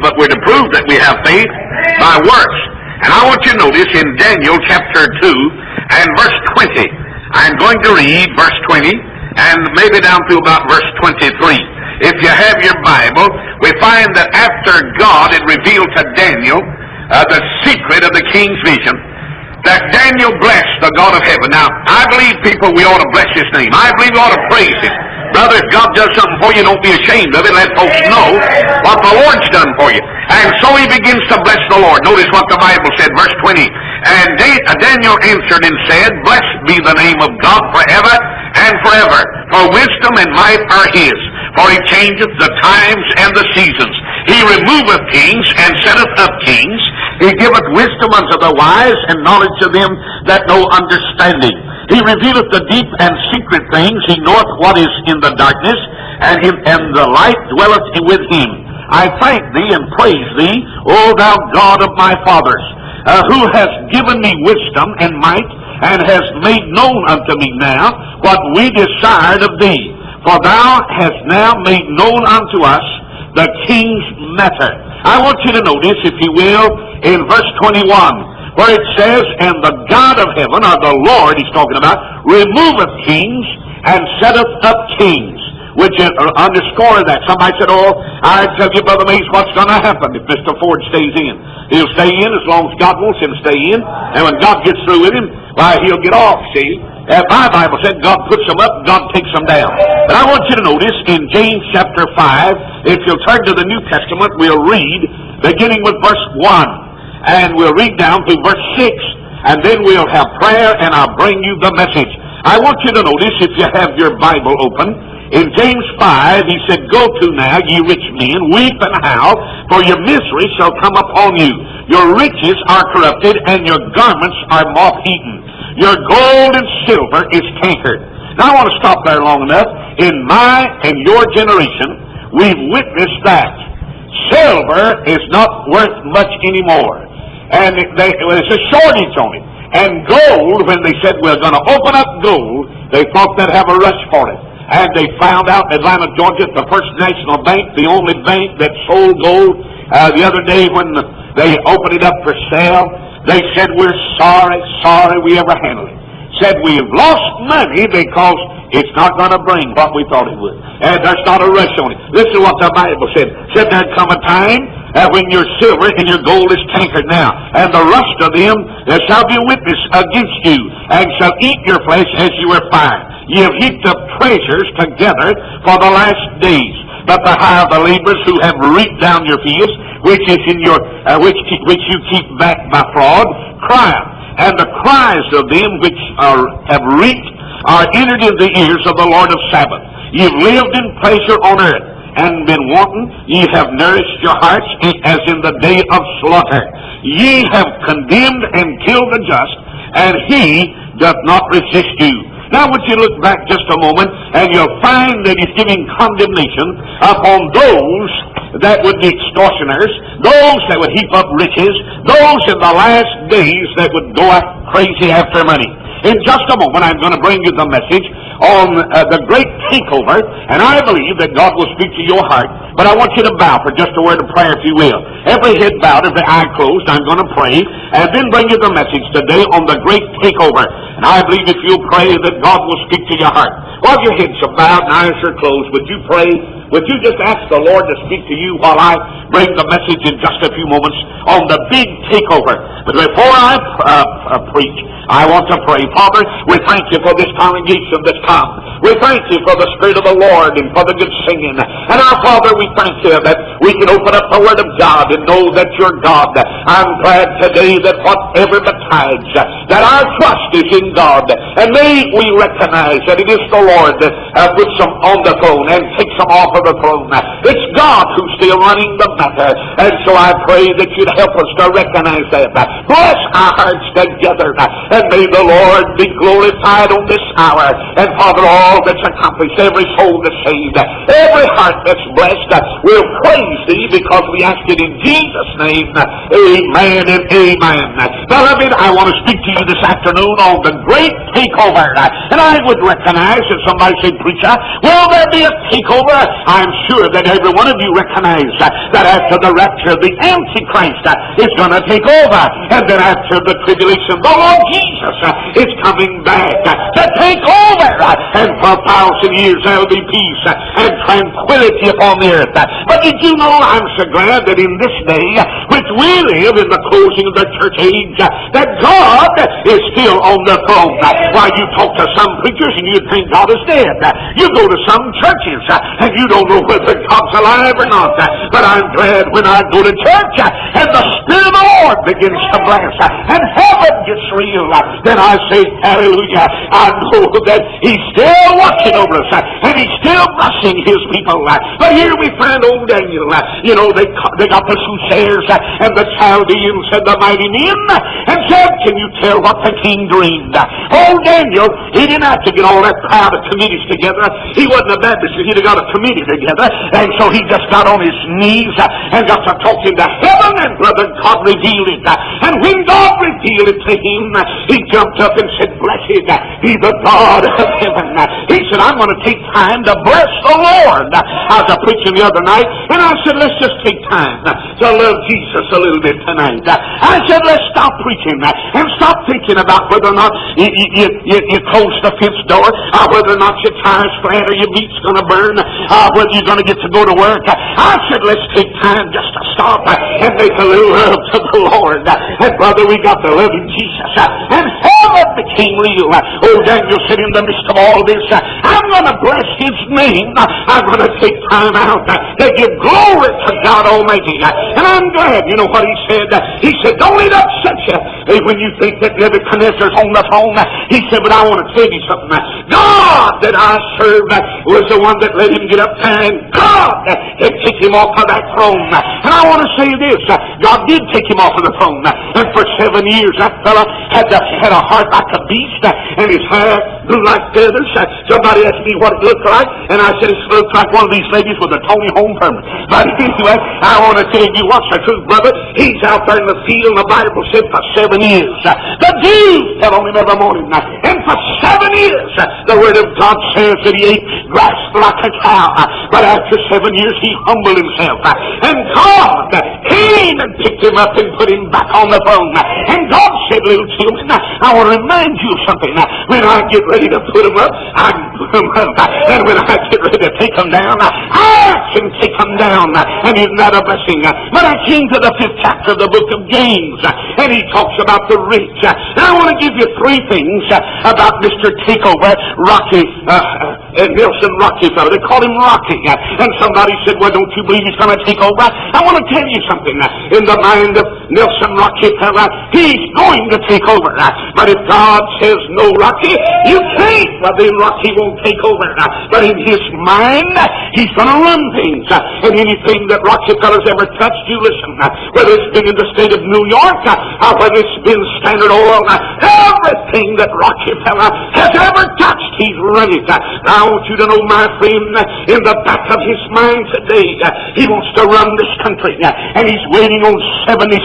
but we're to prove that we have faith by works. And I want you to notice in Daniel chapter 2 and verse 20, I'm going to read verse 20 and maybe down to about verse 23. If you have your Bible, we find that after God had revealed to Daniel the secret of the king's vision, that Daniel blessed the God of heaven. Now, I believe, people, we ought to bless His name. I believe we ought to praise Him. Brother, if God does something for you, don't be ashamed of it. Let folks know what the Lord's done for you. And so he begins to bless the Lord. Notice what the Bible said, verse 20. And Daniel answered and said, Blessed be the name of God forever and forever, for wisdom and might are His. For He changeth the times and the seasons. He removeth kings and setteth up kings. He giveth wisdom unto the wise and knowledge to them that know understanding. He revealeth the deep and secret things. He knoweth what is in the darkness, and the light dwelleth with Him. I thank Thee and praise Thee, O Thou God of my fathers, who hast given me wisdom and might, and hast made known unto me now what we desired of Thee. For Thou hast now made known unto us the king's matter. I want you to notice, if you will, in verse 21, where it says, And the God of heaven, or the Lord he's talking about, removeth kings and setteth up kings. Which underscore that. Somebody said, Oh, I tell you, Brother Mace, what's going to happen if Mr. Ford stays in? He'll stay in as long as God wants him to stay in. And when God gets through with him, why, he'll get off, see? My Bible said God puts them up, God takes them down. But I want you to notice in James chapter 5, if you'll turn to the New Testament, we'll read, beginning with verse 1. And we'll read down to verse 6. And then we'll have prayer, and I'll bring you the message. I want you to notice, if you have your Bible open, in James 5, he said, Go to now, ye rich men, weep and howl, for your misery shall come upon you. Your riches are corrupted, and your garments are moth-eaten. Your gold and silver is cankered. Now I want to stop there long enough. In my and your generation, we've witnessed that silver is not worth much anymore. And there's a shortage on it. And gold, when they said we're going to open up gold, they thought they'd have a rush for it. And they found out in Atlanta, Georgia, the First National Bank, the only bank that sold gold, the other day when they opened it up for sale, they said, We're sorry we ever handled it. Said we've lost money because it's not going to bring what we thought it would. And there's not a rush on it. This is what the Bible said. Said there'd come a time when your silver and your gold is cankered now, and the rust of them there shall be a witness against you, and shall eat your flesh as you are fine. Ye have heaped up treasures together for the last days. But the hire the laborers who have reaped down your fields, which is in your which you keep back by fraud, cry out. And the cries of them which have reaped are entered in the ears of the Lord of Sabaoth. You've lived in pleasure on earth, and been wanton. Ye have nourished your hearts as in the day of slaughter. Ye have condemned and killed the just, and he doth not resist you. Now would you look back just a moment, and you'll find that he's giving condemnation upon those that would be extortioners, those that would heap up riches, those in the last days that would go out crazy after money. In just a moment, I'm going to bring you the message on the great takeover, and I believe that God will speak to your heart. But I want you to bow for just a word of prayer, if you will. Every head bowed, every eye closed, I'm going to pray, and then bring you the message today on the great takeover. And I believe if you'll pray that God will speak to your heart. While your heads are bowed and eyes are closed, would you pray? Would you just ask the Lord to speak to you while I bring the message in just a few moments on the big takeover? But before I preach, I want to pray. Father, we thank you for this congregation that's come. We thank you for the Spirit of the Lord and for the good singing. And our Father, we thank you that we can open up the Word of God and know that you're God. I'm glad today that whatever betides, that our trust is in God. And may we recognize that it is the Lord that puts them on the throne and takes them off of the throne. It's God who's still running the matter. And so I pray that you'd help us to recognize that. Bless our hearts together. And may the Lord be glorified on this hour. And Father, all that's accomplished, every soul that's saved, every heart that's blessed, we'll praise thee because we ask it in Jesus' name. Amen and amen. Beloved, I want to speak to you this afternoon on the great takeover. And I would recognize, if somebody said, Preacher, will there be a takeover? I'm sure that every one of you recognize that after the rapture, the Antichrist is going to take over. And then after the tribulation, the Lord Jesus is coming back to take over. And for 1,000 years there will be peace and tranquility upon the earth. But did you know, I'm so glad that in this day, which we live in the closing of the church age, that God is still on the throne. Why, you talk to some preachers and you think God is dead. You go to some churches and you don't know whether God's alive or not. But I'm glad when I go to church and the Spirit of the Lord begins to bless and heaven gets real, then I say, hallelujah. I know that He's still watching over us and He's still blessing His people. But here we find old Daniel. You know, they got the soothsayers and the Chaldeans and the mighty men and said, can you tell what the king dreamed? Old Daniel, he didn't have to get all that crowd of committees together. He wasn't a Baptist. He'd have got a committee together. And so he just got on his knees and got to talking to heaven, and brother, God revealed it. And when God revealed it to him, he jumped up and said, blessed be the God of heaven. He said, I'm going to take time to bless the Lord. I was preaching the other night, and I said, let's just take time to love Jesus a little bit tonight. I said, let's stop preaching and stop thinking about whether or not you close the fence door, whether or not your tire's flat or your meat's going to burn, whether you're going to get to go to work. I said, let's take time just to stop and make a little love to the Lord. And brother, we got to love Jesus. And heaven became real. Oh, Daniel said, in the midst of all this, I'm going to bless His name. I'm going to take time out to give glory to God Almighty. And I'm glad, you know what he said? He said, don't it upset you when you think that Nebuchadnezzar's on the throne? He said, but I want to tell you something. God that I served was the one that let him get up there, and God that took him off of that throne. And I want to say this, God did take him off of the throne. And for 7 years that fella had a heart like a beast, and his hair blew like feathers. Somebody asked me what it looked like, and I said, it looked like one of these ladies with a Tony home permit. But anyway, I want to tell you what's the truth, brother. He's out there in the field, and the Bible said for 7 years. The Jews fell on him every morning. And for 7 years, the Word of God says that he ate grass like a cow. But after 7 years, he humbled himself. And God came and picked him up and put him back on the throne. And God said, little children, I want to remind you of something. When I get ready to put him up, I can put him up. And when I get ready to take him down, I can take him down. And isn't that a blessing? But I came to the 5th chapter of the book of James, and he talks about the rich. And I want to give you 3 things about Mr. Takeover, Rocky, Nelson Rockefeller. They called him Rocky. And somebody said, well, don't you believe he's going to take over? I want to tell you something. In the mind of Nelson Rockefeller, he's going to take over. But if God says no, Rocky, you can't, well, then Rocky won't take over. But in his mind, he's going to run things. And anything that Rockefeller's ever touched, you listen. Whether it's been in the state of New York, or whether it's been Standard Oil, everything that Rockefeller has ever touched, he's run it. Now, I want you to know, my friend, in the back of his mind today, he wants to run this country. And he's waiting on 76.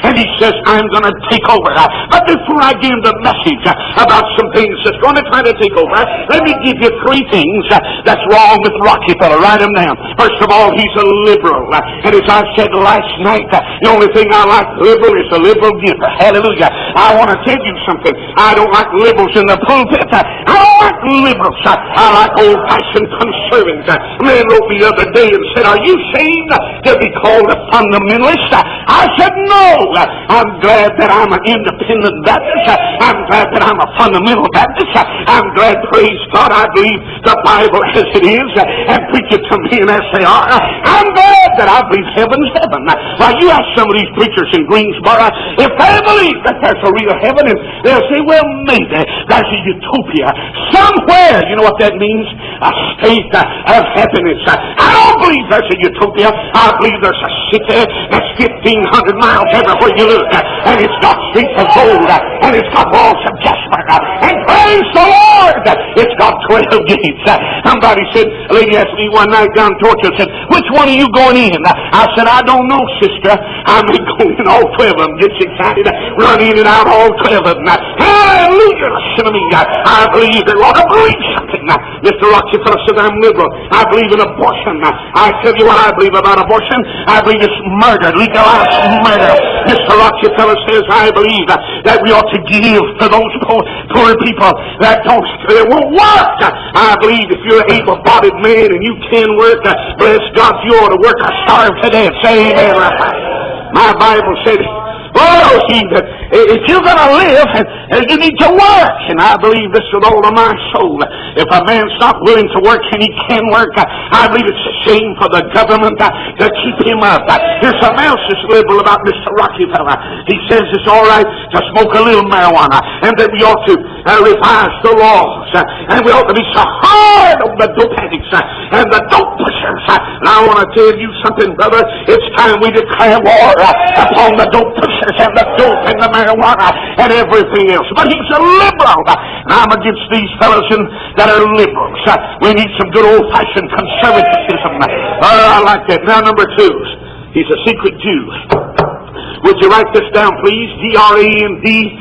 And he says, I'm going to take over. But before I give the message about some things that's going to try to take over, let me give you 3 things that's wrong with Rockefeller. Write them down. First of all, he's a liberal. And as I said last night, the only thing I like liberal is a liberal giver. Hallelujah. I want to tell you something. I don't like liberals in the pulpit. I don't like liberals. I like old-fashioned conservatives. A man wrote me the other day and said, are you ashamed to be called a fundamentalist? I said, no. I'm glad that I'm an independent Baptist. I'm glad that I'm a fundamental Baptist. I'm glad, praise God, I believe the Bible as it is, and preach it to me as they are. I'm glad that I believe heaven's heaven. Now, you ask some of these preachers in Greensboro, if they believe that there's a real heaven, and they'll say, well, maybe there's a utopia somewhere. You know what that means? A state of happiness. I don't believe there's a utopia. I believe there's a city that's 1,500 miles everywhere you look, and it's got streets of gold, and it's got walls of jasper, and Praise the Lord! It's got 12 gates. Somebody said, a lady asked me one night down Torture, said, which one are you going in? I said, I don't know, sister. I may go in all 12 of them. Gets excited, run in and out all 12 of them. Hallelujah! Listen to me. I believe that Lord, I believe something. Mr. Rockefeller said, I'm liberal. I believe in abortion. I tell you what I believe about abortion. I believe it's murder, legalized murder. Mr. Rockefeller says, I believe that we ought to give to those poor people that won't work. I believe if you're an able-bodied man and you can work, bless God, you ought to work. I starve today. Say amen. My Bible said, oh, if you're going to live, you need to work. And I believe this with all of my soul. If a man's not willing to work and he can work, I believe it's a shame for the government to keep him up. Here's something else that's liberal about Mr. Rockefeller. He says it's all right to smoke a little marijuana, and that we ought to revise the laws, and we ought to be so hard on the dope addicts and the dope pushers. And I want to tell you something, brother. It's time we declare war upon the dope pushers and the dope and the marijuana and everything else. But he's a liberal, and I'm against these fellows that are liberals. We need some good old-fashioned conservatism. I like that. Now, number 2, he's a secret Jew. Would you write this down, please? Grandees.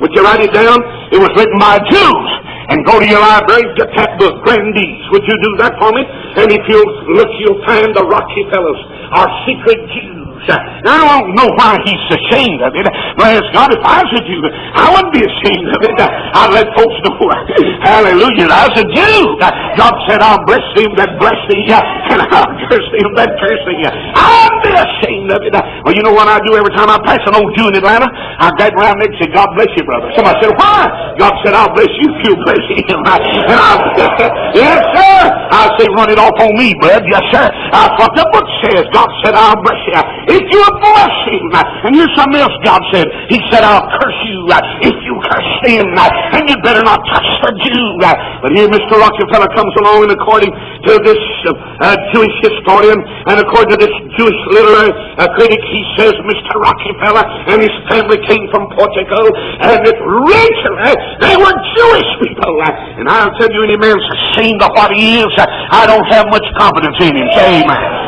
Would you write it down? It was written by Jews. And go to your library, get that book, Grandees. Would you do that for me? And if you'll look, you'll find the Rockefellers are secret Jews. Now, I don't know why he's ashamed of it. Bless God, if I was a Jew, I wouldn't be ashamed of it. I'd let folks know, hallelujah, I was a Jew. God said, I'll bless them that bless thee, and I'll curse them that curse thee. I'd be ashamed of it. Well, you know what I do every time I pass an old Jew in Atlanta? I get around and say, God bless you, brother. Somebody said, why? God said, I'll bless you if you bless him. And I'll, yes, sir. I say, run it off on me, bud. Yes, sir. That's what the book says. God said, I'll bless you if you bless him. And here's something else God said. He said, I'll curse you if you curse him. And you better not touch the Jew. But here Mr. Rockefeller comes along, and according to this Jewish historian and according to this Jewish literary critic, he says Mr. Rockefeller and his family came from Portugal, and that originally they were Jewish people. And I'll tell you, any man's ashamed of what he is, I don't have much confidence in him. Say amen.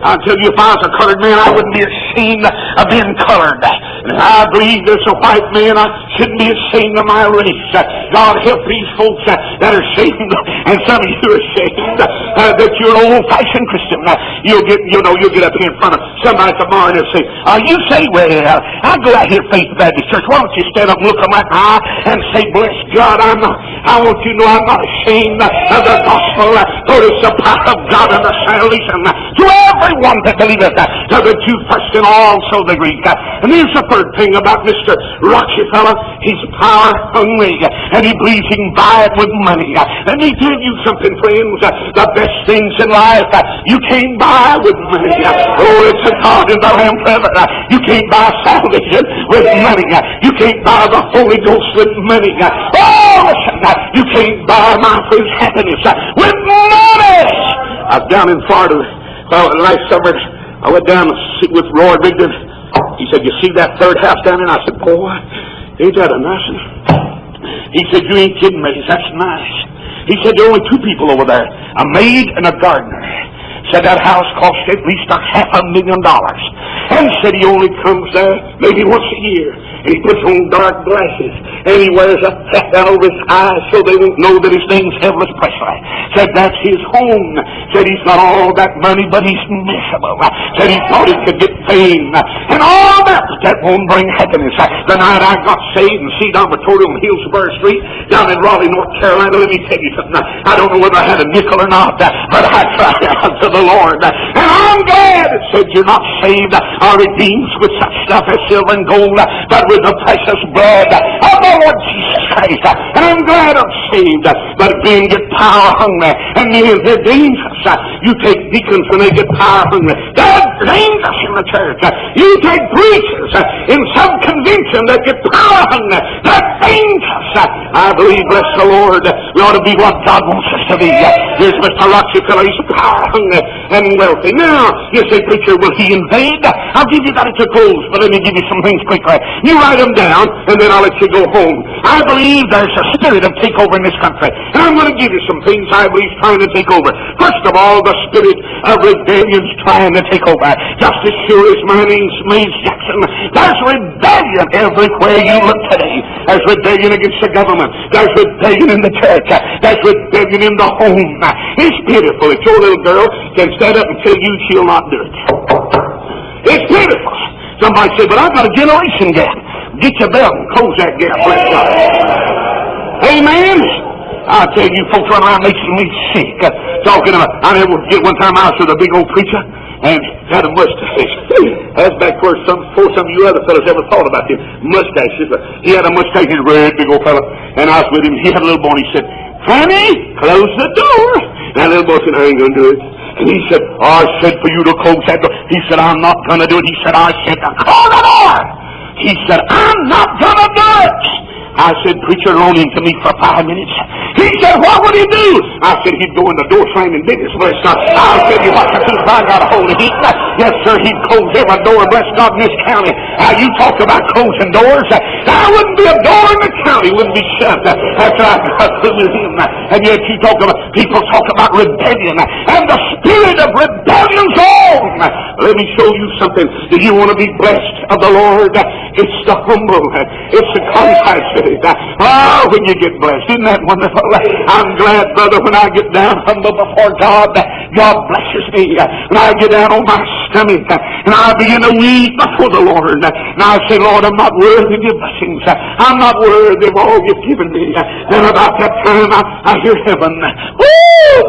I'll tell you, if I was a colored man, I wouldn't be ashamed of being colored. And I believe there's a white man, I shouldn't be ashamed of my race. God help these folks that are ashamed, and some of you are ashamed that you're an old-fashioned Christian. You'll get up here in front of somebody tomorrow and they'll say, you say, well, I go out here to Faith Baptist Church. Why don't you stand up and look at my eye and say, bless God, I want you to know I'm not ashamed of the gospel, for it's the power of God and the salvation to everyone that believeth, to the Jew first and also the Greek. And here's the third thing about Mr. Rockefeller. He's power hungry, and he believes he can buy it with money. Let me tell you something, friends. The best things in life you can't buy with money. Oh, it's a God in the Lamb forever. You can't buy salvation with money. You can't buy the Holy Ghost with money. Oh, listen, you can't buy my friend's happiness with money. I was down in Florida last summer. I went down to sit with Roy Rigdon. He said, you see that third house down there? And I said, boy, ain't that a nice one? He said, you ain't kidding me. That's nice. He said, there are only 2 people over there, a maid and a gardener. Said that house cost at least $500,000. And said he only comes there maybe once a year. And he puts on dark glasses. And he wears a hat down over his eyes so they won't know that his name's Elvis Presley. Said that's his home. Said he's got all that money, but he's miserable. Said he thought he could get fame and all that, but that won't bring happiness. The night I got saved and see dormitory on Hillsborough Street down in Raleigh, North Carolina, let me tell you something. I don't know whether I had a nickel or not, but I cried out to the Lord. And I'm glad it said you're not saved or redeemed with such stuff as silver and gold, but with the precious blood of the Lord Jesus Christ. And I'm glad I'm saved, but men get power hungry, and men, they're dangerous. You take deacons when they get power hungry. There's dangerous in the church. You take preachers in some convention that get power hungry. They're dangerous. I believe, bless the Lord, we ought to be what God wants us to be. Here's Mr. Rockefeller. He's power hungry and wealthy. Now, you say, preacher, will he invade? I'll give you that to close, but let me give you some things quickly. You write them down, and then I'll let you go home. I believe there's a spirit of takeover in this country. And I'm going to give you some things I believe is trying to take over. First of all, the spirit of rebellion's trying to take over. Just as sure as my name's Mays Jackson, there's rebellion everywhere you look today. There's rebellion against the government. There's rebellion in the church. There's rebellion in the home. It's pitiful. If your little girl can stand up and tell you she'll not do it. It's pitiful. Somebody say, but I've got a generation gap. Get your belt and close that gap. Bless God. Amen. I tell you, folks run around making me sick. Talking about, I never forget one time I was with a big old preacher and had a mustache. That's back before some of you other fellas ever thought about him. Mustaches. He had a mustache, he's a red big old fella. And I was with him. He had a little boy and he said, honey, close the door. And that little boy said, I ain't going to do it. And he said, I said for you to close that door. He said, I'm not going to do it. He said, I said to close the door. He said, I'm not going to do it. I said, preacher, loan him to me for 5 minutes. He said, what would he do? I said, he'd go in the door slamming business. Bless God. I'll tell you what, if I got a hold of him, yes, sir, he'd close every door, bless God, in this county. You talk about closing doors. There wouldn't be a door in the county wouldn't be shut after I got through with him. And yet you talk about, people talk about rebellion. And the spirit of rebellion's on. Let me show you something. Do you want to be blessed of the Lord? It's the humble. It's the contrite. Oh, when you get blessed, isn't that wonderful? I'm glad, brother, when I get down humble before God, God blesses me. When I get down on my stomach and I begin to weep before the Lord, and I say, Lord, I'm not worthy of your blessings. I'm not worthy of all you've given me. And about that time, I hear heaven. Woo!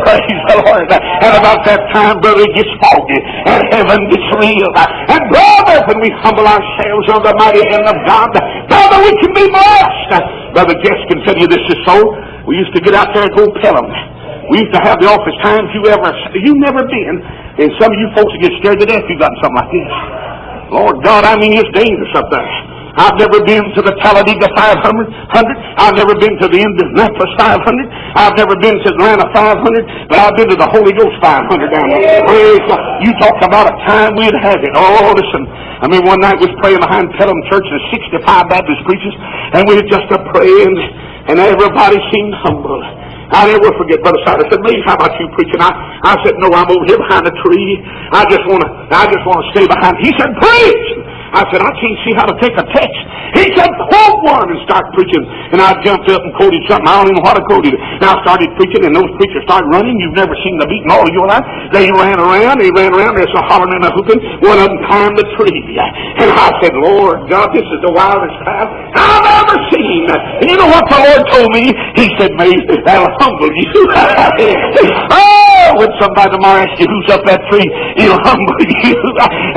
Praise the Lord. And about that time, brother, it gets foggy and heaven gets real. And brother, when we humble ourselves on the mighty hand of God, brother, we can be blessed. Brother Jess can tell you this is so. We used to get out there and go Pelham. We used to have the office times you've never been, and some of you folks would get scared to death if you got something like this. Lord God, I mean, it's dangerous up there. I've never been to the Talladega 500. I've never been to the Indianapolis 500. I've never been to Atlanta 500, but I've been to the Holy Ghost 500 down there. Praise God. You talk about a time we'd have it. Oh, listen. I mean, one night we was praying behind Pelham Church and 65 Baptist preachers, and we were just praying, and everybody seemed humble. I'll never forget, Brother Sider said, Mays, how about you preaching? I said, no, I'm over here behind a tree. I just want to stay behind. He said, preach! I said, I can't see how to take a text. He said, quote one and start preaching. And I jumped up and quoted something. I don't even know what I quoted. And I started preaching, and those preachers started running. You've never seen the beat in all of your life. They ran around. There's a hollering and a hooping. One of them climbed the tree. And I said, Lord God, this is the wildest time I've ever seen. And you know what the Lord told me? He said, Mays, that'll humble you. Oh, when somebody tomorrow asks you who's up that tree, he'll humble you.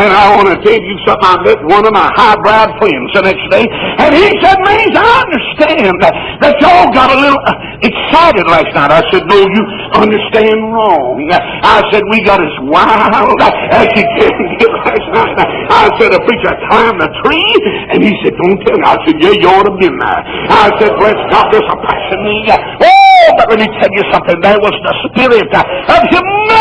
And I want to tell you something. I met one of my highbrow friends the next day, and he said, Mays, I understand that y'all got a little excited last night. I said, no, you understand wrong. I said, we got as wild as you can get last night. I said, a preacher climbed a tree, and he said, don't tell me. I said, yeah, you ought to have been there. I said, bless God, there's a passion in me. Oh, but let me tell you something. There was the spirit of humility.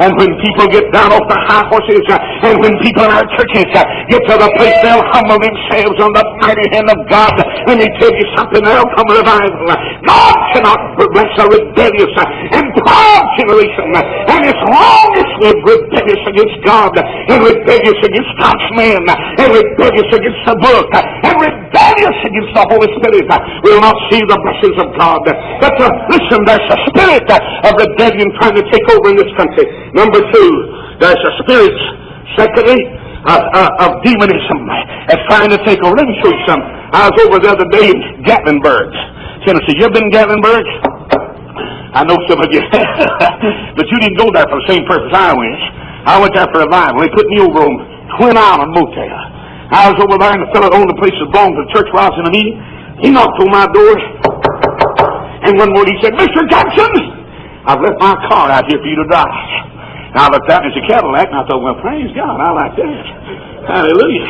And when people get down off the high horses, and when people in our churches get to the place they'll humble themselves on the mighty hand of God, let me tell you something, there'll come a revival. God cannot bless a rebellious and proud generation. And as long as we're rebellious against God, and rebellious against God's man, and rebellious against the book, and rebellious against the Holy Spirit, we'll not see the blessings of God. But listen, there's a spirit of rebellion trying to take over in this country. Number two, there's a spirit, secondly, of demonism that's trying to take over. Let me show you something. I was over the other day in Gatlinburg, Tennessee. You ever been in Gatlinburg? I know some of you, but you didn't go there for the same purpose I went. I went there for revival. They put me over on Twin Island Motel. I was over there, and the fellow that owned the place that belonged to the church while I was in a meeting. He knocked on my door, and one word he said, Mr. Jackson, I've left my car out here for you to drive. Now I looked out and it's a Cadillac, and I thought, well, praise God, I like that. Hallelujah.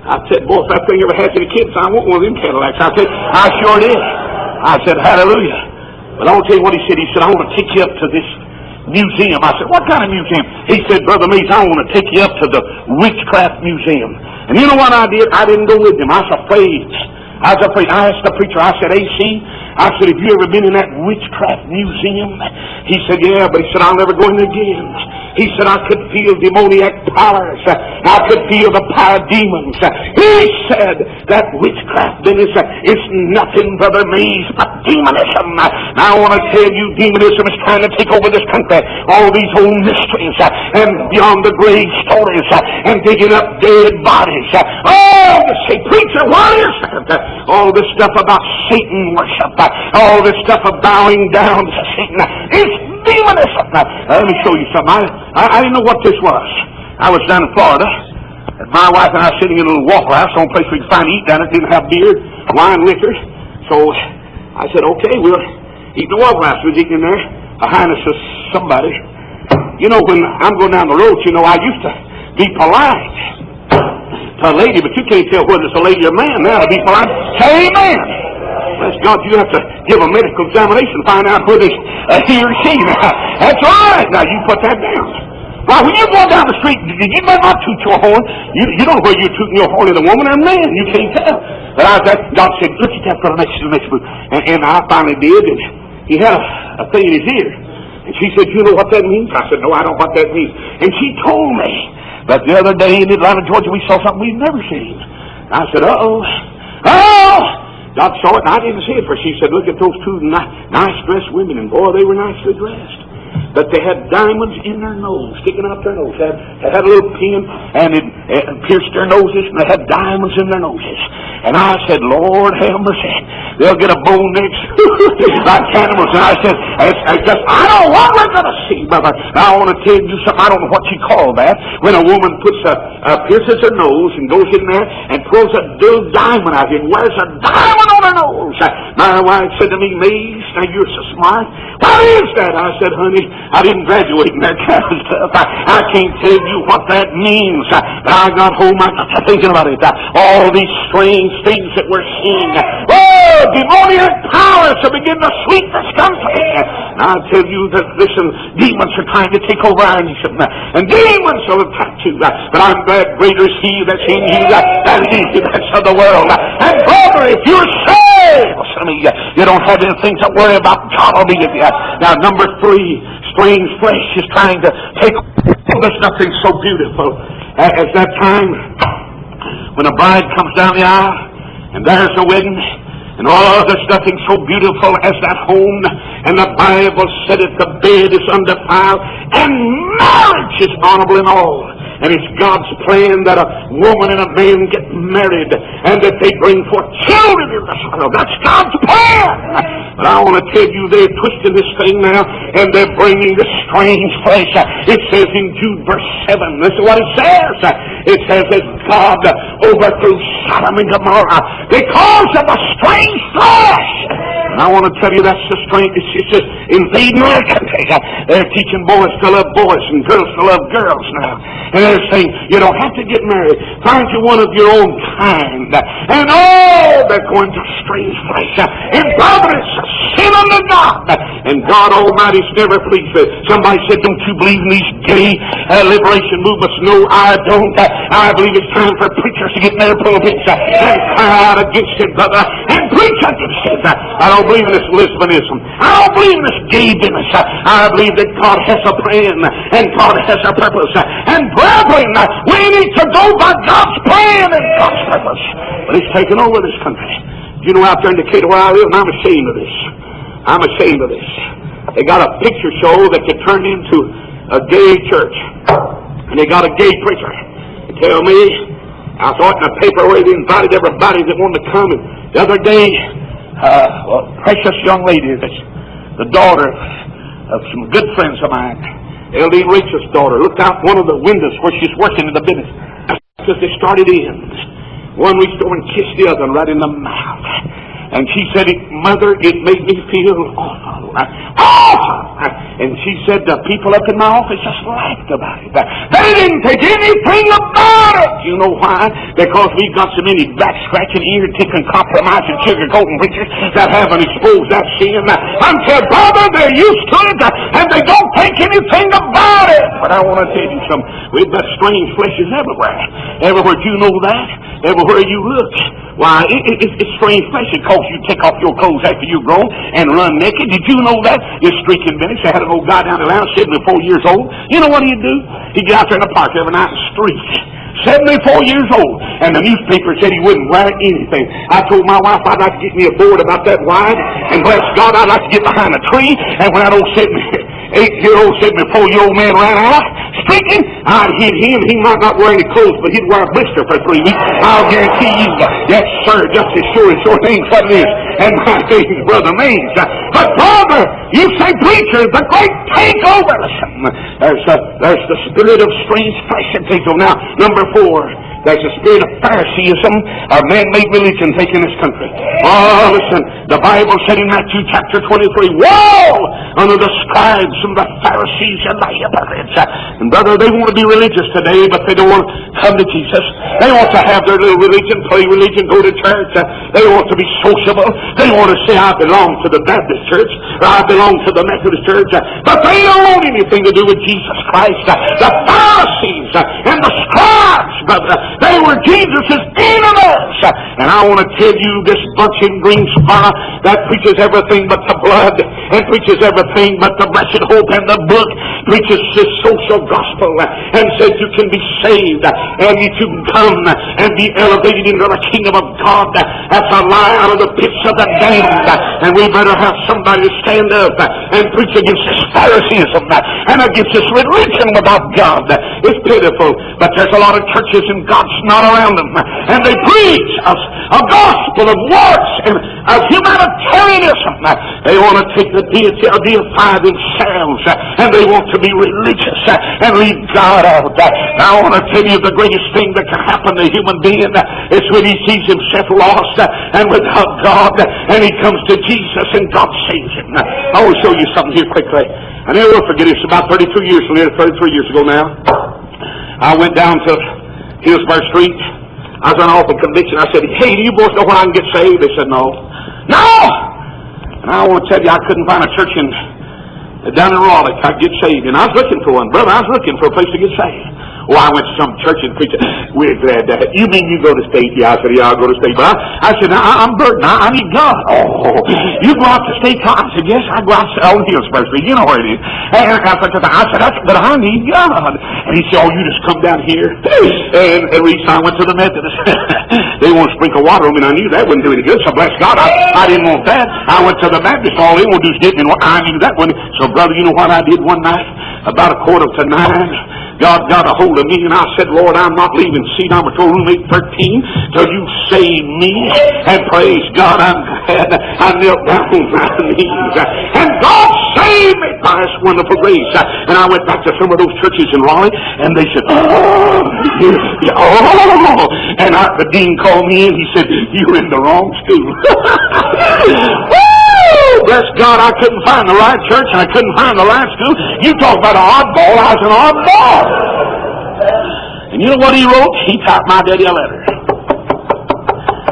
I said, boy, if that thing ever has any kids, I want one of them Cadillacs. I said, I sure did. I said, hallelujah. But I want to tell you what he said. He said, I want to take you up to this museum. I said, what kind of museum? He said, Brother Mays, I want to take you up to the Witchcraft Museum. And you know what I did? I didn't go with him. I was afraid. I asked the preacher, I said, AC, I said, have you ever been in that Witchcraft Museum? He said, yeah, but he said, I'll never go in there again. He said, I could feel demoniac powers. I could feel the power of demons. He said that witchcraft business is nothing, Brother Mays, but demonism. Now I want to tell you, demonism is trying to take over this country. All these old mysteries and beyond the grave stories and digging up dead bodies. Oh, you say, preacher, what is that? All this stuff about Satan worship. All this stuff of bowing down to Satan. It's demonism. Let me show you something. I didn't know what this was. I was down in Florida, and my wife and I sitting in a little Waffle House, the only place we could find to eat down there. Didn't have beer, wine, liquor. So I said, okay, we'll eat the Waffle House. We was eating in there. A highness of somebody. You know, when I'm going down the road, you know, I used to be polite to a lady, but you can't tell whether it's a lady or a man now to be polite. Say amen. Bless God, you have to give a medical examination to find out whether it's he or she. Now, that's right. Now, you put that down. Now, when you go down the street, you better not toot your horn. You don't know whether you're tooting your horn at a woman or a man. You can't tell. But God said, look at that for the next move. And I finally did, and he had a thing in his ear. And she said, you know what that means? I said, no, I don't know what that means. And she told me that the other day in Atlanta, Georgia, we saw something we'd never seen. I said, uh-oh. Oh! God saw it, and I didn't see it, for she said, look at those two nice-dressed women, and boy, they were nicely dressed. But they had diamonds in their nose, sticking out their nose. They had a little pin, and it pierced their noses, and they had diamonds in their noses. And I said, Lord have mercy, they'll get a bone next like cannibals. And I said, I don't know what we're going to see, brother. Now, I want to tell you something. I don't know what you call that. When a woman pierces her nose and goes in there and pulls a little diamond out and wears a diamond on her nose. My wife said to me, Mays, now you're so smart. What is that? I said, honey, I didn't graduate in that kind of stuff. I can't tell you what that means. But I got home, I got thinking about it. All these strange things that we're seeing. Oh, demoniac powers are beginning to sweep this country. And I tell you that, listen, demons are trying to take over our nation. And demons will attack you. But I'm glad greater is he that's in you than he that's of the world. And brother, if you're saved, listen to me, you don't have anything to worry about. God will be with you. Now, number 3, strange flesh is trying to take over. There's nothing so beautiful as that time when a bride comes down the aisle and there's a wedding, and there's nothing so beautiful as that home. And the Bible said that the bed is undefiled and marriage is honorable in all. And it's God's plan that a woman and a man get married and that they bring forth children in this world. That's God's plan. But I want to tell you, they're twisting this thing now and they're bringing the strange flesh. It says in Jude verse 7, listen to what it says. It says that God overthrew Sodom and Gomorrah because of the strange flesh. And I want to tell you that's the strange. It's just invading our country. They're teaching boys to love boys and girls to love girls now. And they're saying, you don't have to get married. Find you one of your own kind. And they're going to strange flesh. And brother, it's a sin unto God. And God Almighty's never pleased with it. Somebody said, don't you believe in these gay liberation movements? No, I don't. I believe it's time for preachers to get in their pulpits and cry out against it, brother, and preach against it. I don't believe in this Lisbonism. I don't believe in this gay business. I believe that God has a plan and God has a purpose. And brethren, we need to go by God's plan and God's purpose. But He's taken over this country. You know, out there in Decatur where I live, and I'm ashamed of this. I'm ashamed of this. They got a picture show that they turned into a gay church. And they got a gay preacher. They tell me, I saw it in the paper where they invited everybody that wanted to come. And the other day, a precious young lady that's the daughter of some good friends of mine, L.D. Rachel's daughter, looked out one of the windows where she's working in the business. As they started in, one reached over and kissed the other one right in the mouth. And she said, Mother, it made me feel awful. Awful! And she said, the people up in my office just laughed about it. They didn't think anything about it. You know why? Because we've got so many back-scratching, ear-tickling, compromising, sugar-coating preachers that haven't exposed that sin until, brother, they're used to it and they don't think anything about it. But I want to tell you something. We've got strange fleshes everywhere. Everywhere you know that. Everywhere you look. Why, it's strange flesh. It causes you to take off your clothes after you're grown and run naked. Did you know that? This streaking village, they had an old guy down the line, 74 years old. You know what he'd do? He'd get out there in the park every night and streak. 74 years old. And the newspaper said he wouldn't wear anything. I told my wife I'd like to get me a board about that wide. And bless God, I'd like to get behind a tree. And when that old 8-year-old, 74-year-old man ran out streaking, I'd hit him. He might not wear any clothes, but he'd wear a blister for 3 weeks. I'll guarantee you, yes, sir, just as sure name's what it is. And my name's Brother Mays. But brother, you say preacher, the great takeover. Listen, there's the spirit of strange flesh that takes over. Now, number 4, there's the spirit of Phariseeism, or man-made religion taking this country. Oh, listen, the Bible said in Matthew chapter 23, woe unto the scribes and the Pharisees and the hypocrites. And brother, they want to be religious today, but they don't want to come to Jesus. They want to have their little religion, play religion, go to church. They want to be sociable. They want to say, I belong to the Baptist church, or I belong to the Methodist church. But they don't want anything to do with Jesus Christ. The Pharisees and the scribes, brother, they were Jesus' enemies. And I want to tell you, this bunch in Greensboro that preaches everything but the blood, and preaches everything but the blessed hope and the book, preaches this social gospel, and says you can be saved, and you can come and be elevated into the kingdom of God. That's a lie out of the pits of the damned. And we better have somebody to stand up and preach against this Phariseeism and against this religion without God. It's pitiful, but there's a lot of churches and God's not around them. And they preach a gospel of works and of humanitarianism. They want to take the deity or deify themselves, and they want to be religious and leave God out. Now, I want to tell you the greatest thing that can happen to a human being is when he sees himself lost and without God, and he comes to Jesus and God saves him. I will show you something here quickly. I never will forget it. It's about 33 years ago now. I went down to Hillsborough Street. I was on awful conviction. I said, hey, do you boys know where I can get saved? They said, no. No! And I want to tell you, I couldn't find a church down in Raleigh I could get saved. And I was looking for one. Brother, I was looking for a place to get saved. Well, I went to some church and preached. We're glad to have you. Mean you go to state? Yeah, I said, yeah, I'll go to state. But I said, I'm burdened. I need God. Oh, you go out to state? I said, yes, I go out on Hillsborough Street. You know where it is. And I said, but I need God. And he said, oh, you just come down here. And reached, I went to the Methodist. They want to sprinkle water on me, and I knew that wouldn't do any good. So bless God, I didn't want that. I went to the Baptist. All they want to do is dip me. I knew that one. So brother, you know what I did one night? About 8:45. God got a hold of me, and I said, Lord, I'm not leaving seat number 2, room 813 till you save me. And praise God, I'm glad I knelt down on my knees. And God saved me by His wonderful grace. And I went back to some of those churches in Raleigh, and they said, oh. And the dean called me in. He said, you're in the wrong school. Bless God, I couldn't find the right church, and I couldn't find the right school. You talk about an oddball, I was an oddball. And you know what he wrote? He typed my daddy a letter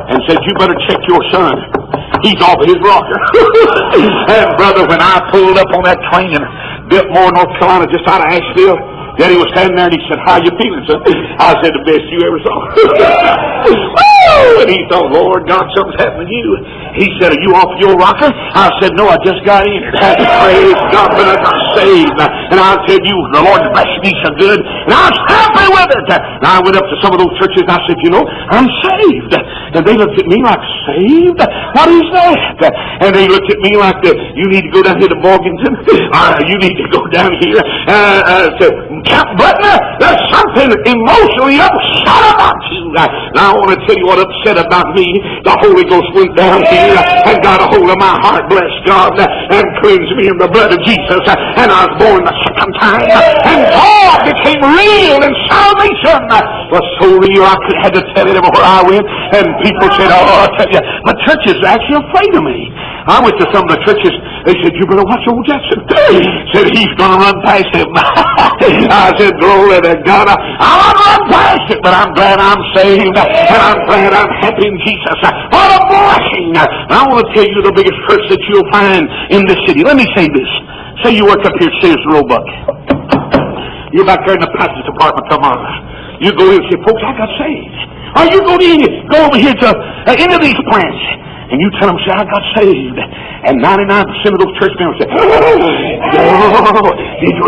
and said, you better check your son. He's off his rocker. And brother, when I pulled up on that train in Biltmore, North Carolina, just out of Asheville, Daddy was standing there, and he said, how you feeling, son? I said, the best you ever saw. And he thought, Lord God, something's happened to you. He said, are you off your rocker? I said, no, I just got in it. Praise God, but I got saved. And I tell you, the Lord blessed me so good, and I was happy with it. And I went up to some of those churches, and I said, you know, I'm saved. And they looked at me like, saved? What is that? And they looked at me like, you need to go down here to Morganton. You need to go down here to Camp Butler. There's something emotionally upset about you. Now I want to tell you what upset about me. The Holy Ghost went down here and got a hold of my heart, bless God, and cleansed me in the blood of Jesus. And I was born the second time. And God became real, and salvation was so real I had to tell it everywhere I went. And people said, oh, I tell you. But churches are actually afraid of me. I went to some of the churches. They said, you better watch old Jackson. Said, he's going to run past him. I said, glory to God. I'll run past it, but I'm glad I'm saved. And I'm glad I'm happy in Jesus. What a blessing. I want to tell you the biggest curse that you'll find in this city. Let me say this. Say you work up here at Sears Roebuck. You're back there in the practice department tomorrow. You go in and say, folks, I got saved. Or you go over here to any of these plants, and you tell them, say, I got saved. And 99% of those church members say, oh,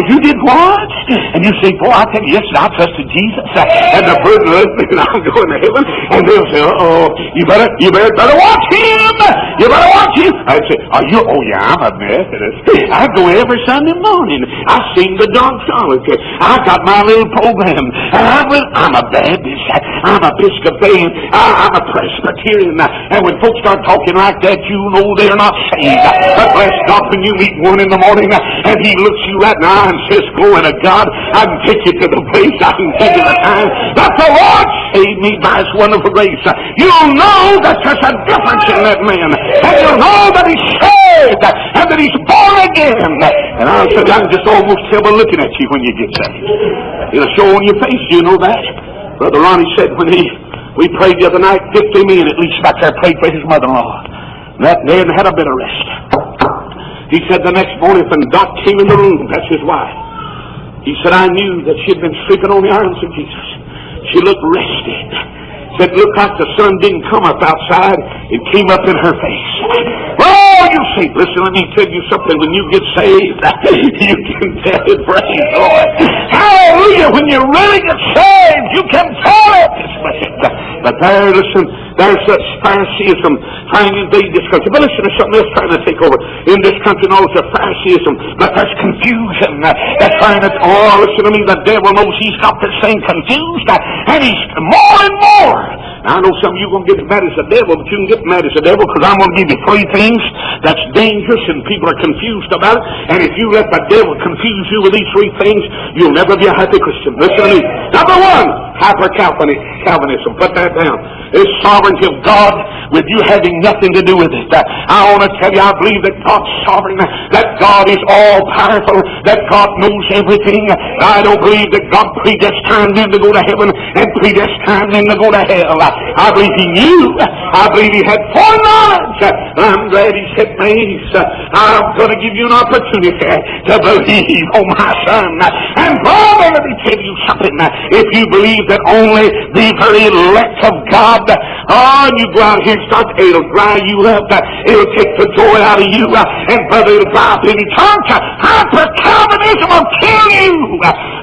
you did what? And you say, boy, I tell you, yes, I trusted Jesus. And the bird loves me, and I'm going to heaven. And they'll say, you better watch him. You better watch him. I'd say, oh yeah, I'm a Methodist. I go every Sunday morning. I sing the Don Charlotte. I got my little program. I'm a Baptist. I'm a Episcopalian. I'm a Presbyterian. And when folks start talking like that, you know they're not saved. But bless God, when you meet one in the morning and he looks you right now and says, glory to God, I can take you to the place, I can take you to the time that the Lord saved me by his wonderful grace. You'll know that there's a difference in that man. And you'll know that he's saved and that he's born again. And I said, I can just almost tell by looking at you when you get saved. It'll show on your face, you know that. Brother Ronnie said when we prayed the other night, 50 men at least back there prayed for his mother-in-law. That day and had a bit of rest. He said the next morning when Doc came in the room, that's his wife, he said, I knew that she'd been sleeping on the arms of Jesus. She looked rested. Said, looked like the sun didn't come up outside. It came up in her face. Oh, you say, listen, let me tell you something. When you get saved, you can tell it, praise the Lord. Hallelujah. When you really get saved, you can tell it. But there, listen, there's such Phariseeism trying to invade this country. But listen, there's something else trying to take over in this country. No, it's a Phariseeism. But there's confusion. That's trying to, listen to me, the devil knows he's got this thing confused. And he's more and more. Now, I know some of you are going to get mad as the devil, but you can get mad as the devil because I'm going to give you 3 things that's dangerous and people are confused about it. And if you let the devil confuse you with these 3 things, you'll never be a happy Christian. Listen to me. Number 1, hyper-Calvinism. Put that down. It's sovereignty of God with you having nothing to do with it. I want to tell you, I believe that God's sovereign, that God is all-powerful, that God knows everything. I don't believe that God predestined them to go to heaven and predestined them to go to hell. I believe he knew. I believe he had foreknowledge. I'm glad he said, Mace, I'm going to give you an opportunity to believe, oh my son. And brother, let me tell you something. If you believe that only the very elect of God, you go out here and start, it'll dry you up. It'll take the joy out of you. And brother, it'll drive any church. Hyper-Calvinism will kill you.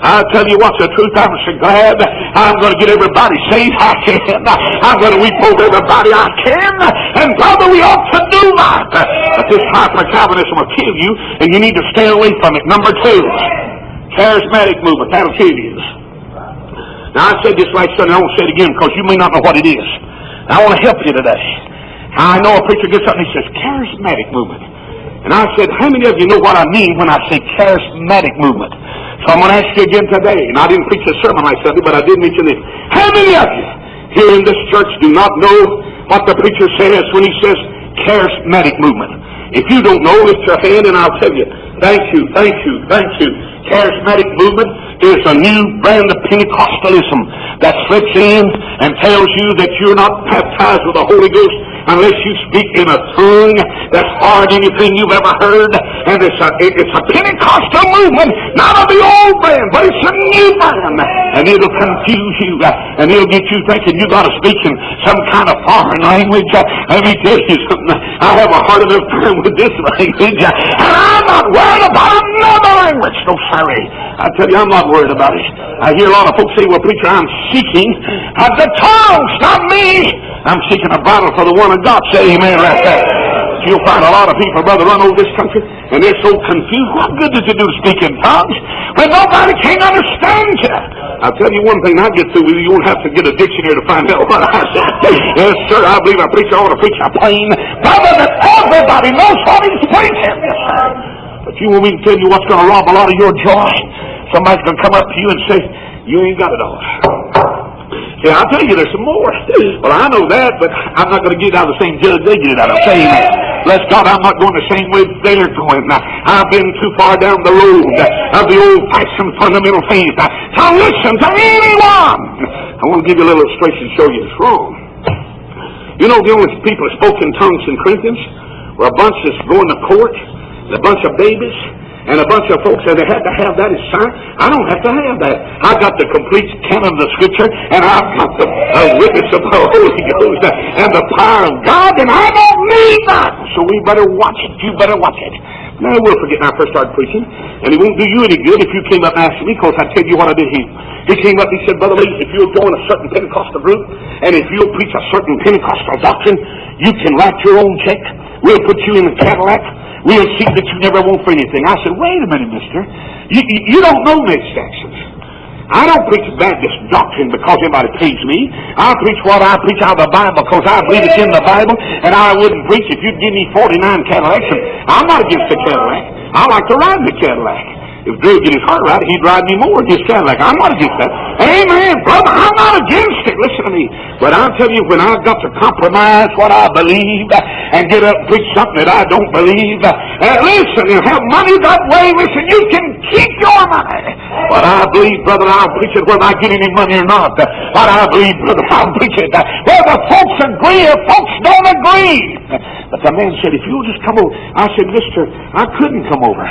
I'll tell you what's the truth. I'm so glad I'm going to get everybody saved I can. I'm going to weep over everybody I can. And brother, we ought to do that. But this hyper-Calvinism will kill you, and you need to stay away from it. Number 2, charismatic movement. That'll kill you. Now, I said this last Sunday. I won't say it again because you may not know what it is. I want to help you today. I know a preacher gets up and he says, charismatic movement. And I said, how many of you know what I mean when I say charismatic movement? So I'm going to ask you again today. And I didn't preach a sermon last Sunday, but I did mention this. How many of you here in this church do not know what the preacher says when he says charismatic movement? If you don't know, lift your hand and I'll tell you. Thank you, thank you, thank you. Charismatic movement is a new brand of Pentecostalism that slips in and tells you that you're not baptized with the Holy Ghost unless you speak in a tongue that's hard anything you've ever heard. And it's a Pentecostal movement, not of the old brand, but it's a new brand. And it'll confuse you, and it'll get you thinking you got to speak in some kind of foreign language. Let me tell you something. I have a hard enough time with this language, and I'm not worried about another language. No, sorry. I tell you, I'm not worried about it. I hear a lot of folks say, well, preacher, I'm seeking the tongues, not me. I'm seeking a bridle for the one of God. Say amen right there. You'll find a lot of people, brother, run over this country, and they're so confused. What good does it do to speak in tongues when nobody can understand you? I'll tell you one thing, I get through with you, you won't have to get a dictionary to find out what I said. Yes, sir, I believe a preacher ought to preach a plain, brother, that everybody knows what he's preaching. Yes, sir. But you want me to tell you what's going to rob a lot of your joy? Somebody's going to come up to you and say, you ain't got it all. Yeah, I'll tell you, there's some more. Well, I know that, but I'm not going to get it out of the same judge they get it out of. Say amen. Bless God, I'm not going the same way they're going. I've been too far down the road of the old-fashioned fundamental faith. So listen to anyone. I want to give you a little illustration to show you it's wrong. You know, the only people that spoke in tongues in Corinthians were a bunch that's going to court, a bunch of babies, and a bunch of folks said they had to have that as sign. I don't have to have that. I got the complete canon of the Scripture, and I've got the witness of the Holy Ghost and the power of God, and I don't need that. So we better watch it. You better watch it. Now, we'll forget when I first started preaching, and it won't do you any good if you came up and asked me, because I tell you what I did here. He came up, he said, Brother Lee, if you'll join a certain Pentecostal group, and if you'll preach a certain Pentecostal doctrine, you can write your own check. We'll put you in a Cadillac. We'll see that you never want for anything. I said, wait a minute, mister. You don't know Mitch Jackson. I don't preach Baptist doctrine because anybody pays me. I preach what I preach out of the Bible because I believe it's in the Bible, and I wouldn't preach if you'd give me 49 Cadillacs. I'm not against the Cadillac. I like to ride the Cadillac. If Drew get his heart right, he'd ride me more in his Cadillac. I'm not against that. Amen, brother. I'm not against it. Listen to me. But I'll tell you, when I've got to compromise what I believe and get up and preach something that I don't believe, listen, and have money that way, listen, you can keep your money. But I believe, brother, I'll preach it whether I get any money or not. But I believe, brother, I'll preach it whether folks agree or folks don't agree. But the man said, if you'll just come over. I said, mister, I couldn't come over.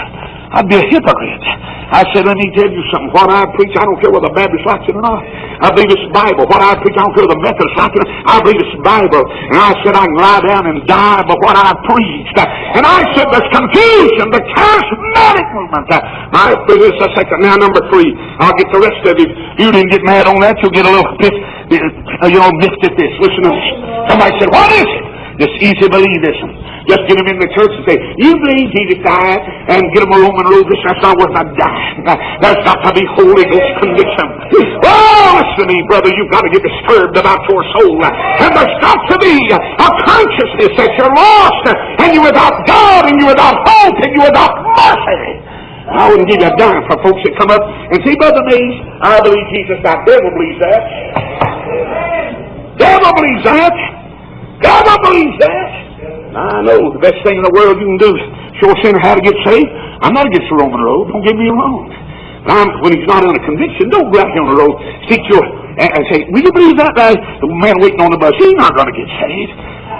I'd be a hypocrite. I said, let me tell you something. What I preach, I don't care whether the Baptist likes it or not. I believe it's Bible. What I preach, I don't care whether the Methodist like it or not. I believe it's Bible. And I said, I can lie down and die by what I preached. And I said, there's confusion. The charismatic movement. My goodness, a second. Now, number 3. I'll get the rest of it. You didn't get mad on that. You'll get a little bit, miffed at this. Listen to this. Somebody said, what is it? Just easy to believe this. Just get them in the church and say, you believe Jesus died, and get them a Roman road. That's not worth a dime. There's got to be Holy Ghost conviction. Oh, listen to me, brother. You've got to get disturbed about your soul. And there's got to be a consciousness that you're lost, and you're without God, and you're without hope, and you're without mercy. I wouldn't give you a dime for folks that come up and say, Brother Mays, I believe Jesus died. Devil believes that. Devil believes that. Devil believes that. I know the best thing in the world you can do is show a sinner how to get saved. I'm not against the Roman road. Don't get me wrong. When he's not on a conviction, don't go out here on the road, stick your and say, will you believe that guy? The man waiting on the bus, he's not going to get saved.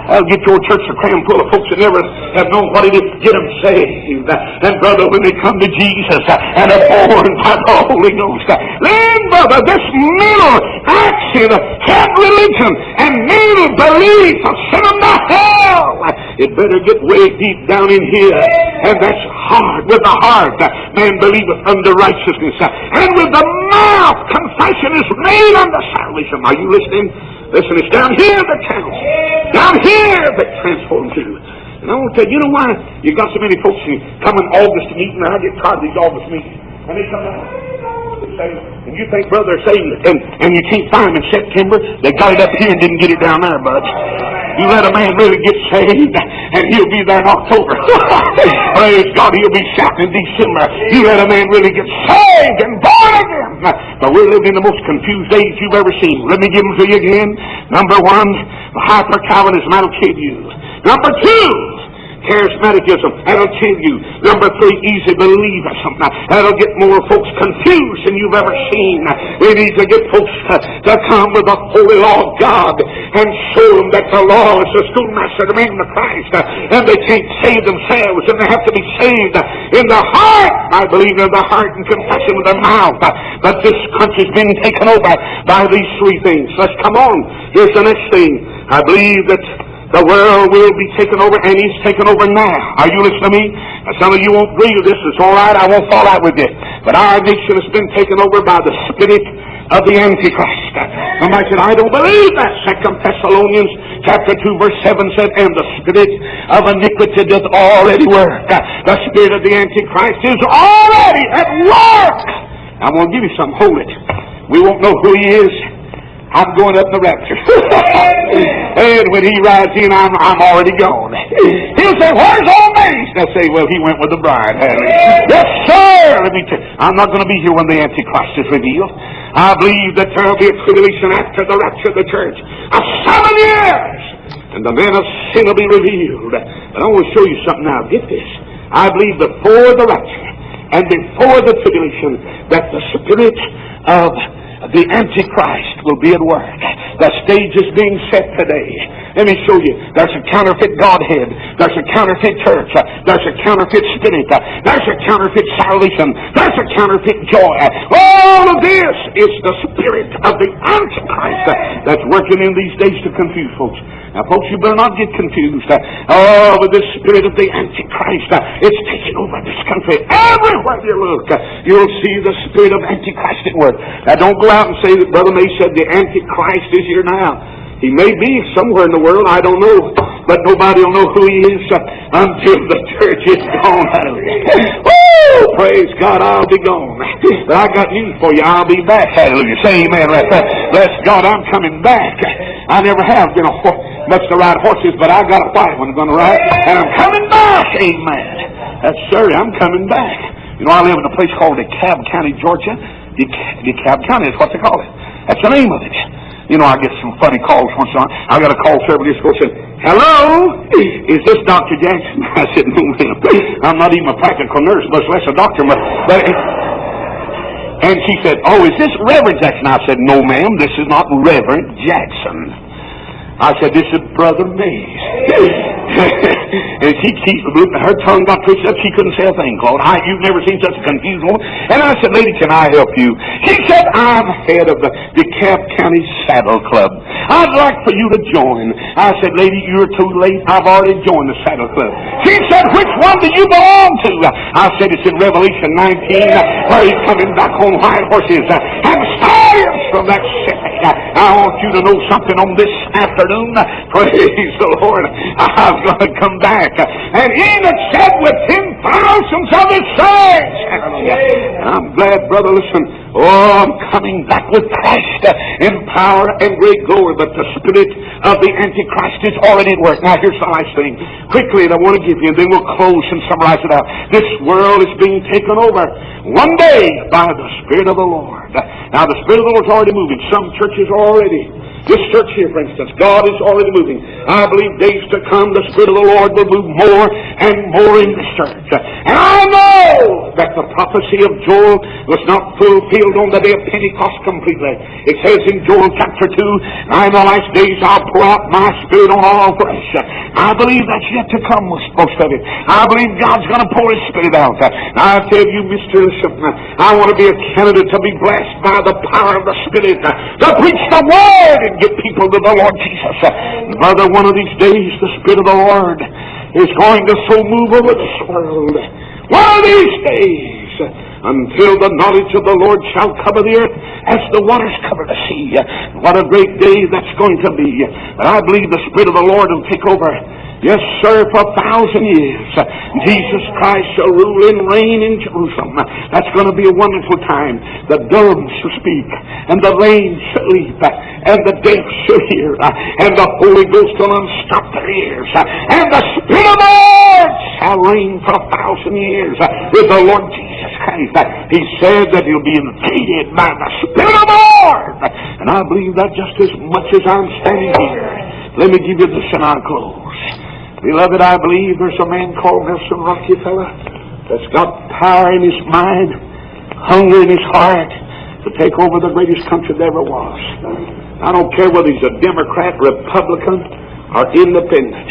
I'll get your church a cram full of folks that never have known what it is to get them saved. And brother, when they come to Jesus and are born by the Holy Ghost, then brother, this mental action, head religion, and mental belief of send them to hell, it better get way deep down in here. And that's hard. With the heart, man believeth unto righteousness, and with the mouth confession is made unto salvation. Are you listening? Listen, it's down here that counts. Down here that transforms you. And I want to tell you, you know why? You got so many folks who come in August meeting, and I get tired of these August meetings. And they come out and say, and you think, brother, they're saved, and you can't find them in September. They got it up here and didn't get it down there, bud. You let a man really get saved, and he'll be there in October. Praise God, he'll be shouting in December. You let a man really get saved and born again. But we're living in the most confused age you've ever seen. Let me give them to you again. Number 1, hyper-Calvinism, that'll kill you. Number 2, charismaticism, that'll kill you. Number 3, easy believism, that'll get more folks confused than you've ever seen. We need to get folks to come with the holy law of God and show them that the law is the schoolmaster, the man of Christ, and they can't save themselves, and they have to be saved in the heart. I believe in the heart and confession with the mouth. But this country's been taken over by these 3 things. Let's come on. Here's the next thing. I believe that the world will be taken over, and he's taken over now. Are you listening to me? Now, some of you won't agree with this. It's all right. I won't fall out with it. But our nation has been taken over by the spirit of the Antichrist. Somebody said, I don't believe that. 2 Thessalonians chapter 2 verse 7 said, and the spirit of iniquity doth already work. The spirit of the Antichrist is already at work. I'm going to give you something. Hold it. We won't know who he is. I'm going up in the rapture. And when he rides in, I'm already gone. He'll say, where's old Mace? They'll say, well, he went with the bride. Yes, sir. Let me tell you, I'm not going to be here when the Antichrist is revealed. I believe that there will be a tribulation after the rapture of the church of 7 years. And the man of sin will be revealed. But I want to show you something now. Get this. I believe before the rapture and before the tribulation that the spirit of the Antichrist will be at work. The stage is being set today. Let me show you. There's a counterfeit Godhead. There's a counterfeit church. There's a counterfeit spirit. There's a counterfeit salvation. There's a counterfeit joy. All of this is the spirit of the Antichrist that's working in these days to confuse folks. Now, folks, you better not get confused. With the spirit of the Antichrist, it's taking over this country. Everywhere you look, you'll see the spirit of Antichrist at work. Now, don't go out and say that Brother May said the Antichrist is here now. He may be somewhere in the world, I don't know. But nobody will know who he is until the church is gone. Woo! Praise God, I'll be gone. But I got news for you. I'll be back. Hallelujah. Say amen. Bless God, I'm coming back. I never have been much to ride horses, but I got a white one I'm going to ride. And I'm coming back. Amen. That's sir, I'm coming back. You know, I live in a place called DeKalb County, Georgia. DeKalb County is what they call it. That's the name of it. You know, I get some funny calls once in a while. I got a call several years ago saying, hello, is this Dr. Jackson? I said, no, ma'am. I'm not even a practical nurse, much less a doctor. And she said, oh, is this Reverend Jackson? I said, no, ma'am, this is not Reverend Jackson. I said, this is Brother Mays. And her tongue got twisted up. She couldn't say a thing, Claude. You've never seen such a confused woman. And I said, lady, can I help you? She said, I'm head of the DeKalb County Saddle Club. I'd like for you to join. I said, lady, you're too late. I've already joined the Saddle Club. She said, which one do you belong to? I said, it's in Revelation 19, where he's coming back on white horses and stallions from that city. I want you to know something on this afternoon. Praise the Lord. I'm going to come back. And Enoch said with 10,000s of his saints. I'm glad, brother, listen. Oh, I'm coming back with Christ in power and great glory. But the spirit of the Antichrist is already at work. Now, here's the last thing. Quickly, I want to give you, and then we'll close and summarize it out. This world is being taken over one day by the Spirit of the Lord. Now, the Spirit of the Lord is already moving. Some churches are already. This church here, for instance, God is already moving. I believe days to come, the Spirit of the Lord will move more and more in this church. And I know that the prophecy of Joel was not fulfilled on the day of Pentecost completely. It says in Joel chapter 2, in the last days I'll pour out my Spirit on all flesh. I believe that's yet to come, most of it. I believe God's going to pour His Spirit out. I tell you, Mr. Listen, I want to be a candidate to be blessed by the power of the Spirit, to preach the Word and get people to the Lord Jesus. Brother, one of these days, the Spirit of the Lord is going to so move over this world. One of these days, until the knowledge of the Lord shall cover the earth as the waters cover the sea. What a great day that's going to be. But I believe the Spirit of the Lord will take over. Yes, sir, for 1,000 years. Jesus Christ shall rule and reign in Jerusalem. That's going to be a wonderful time. The dumb shall speak, and the lame shall leap, and the deaf shall hear, and the Holy Ghost will unstop their ears, and the Spirit of the Lord shall reign for 1,000 years with the Lord Jesus Christ. He said that He'll be invaded by the Spirit of the Lord. And I believe that just as much as I'm standing here. Let me give you this and I'll close. Beloved, I believe there's a man called Nelson Rockefeller that's got power in his mind, hunger in his heart to take over the greatest country there ever was. I don't care whether he's a Democrat, Republican, or independent.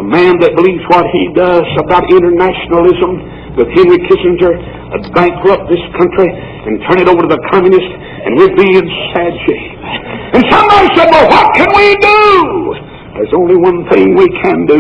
A man that believes what he does about internationalism with Henry Kissinger would bankrupt this country and turn it over to the communists, and we'd be in sad shape. And somebody said, well, what can we do? There's only one thing we can do.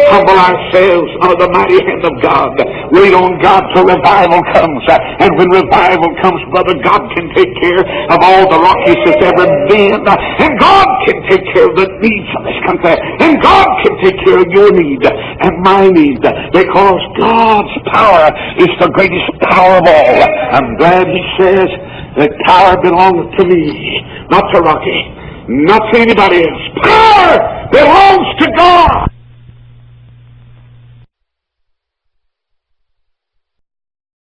Humble ourselves under the mighty hand of God. Wait on God till revival comes. And when revival comes, brother, God can take care of all the Rockies that's ever been. And God can take care of the needs of this country. And God can take care of your need and my need. Because God's power is the greatest power of all. I'm glad He says that power belongs to me, not to Rocky. not to anybody else. Power belongs to God.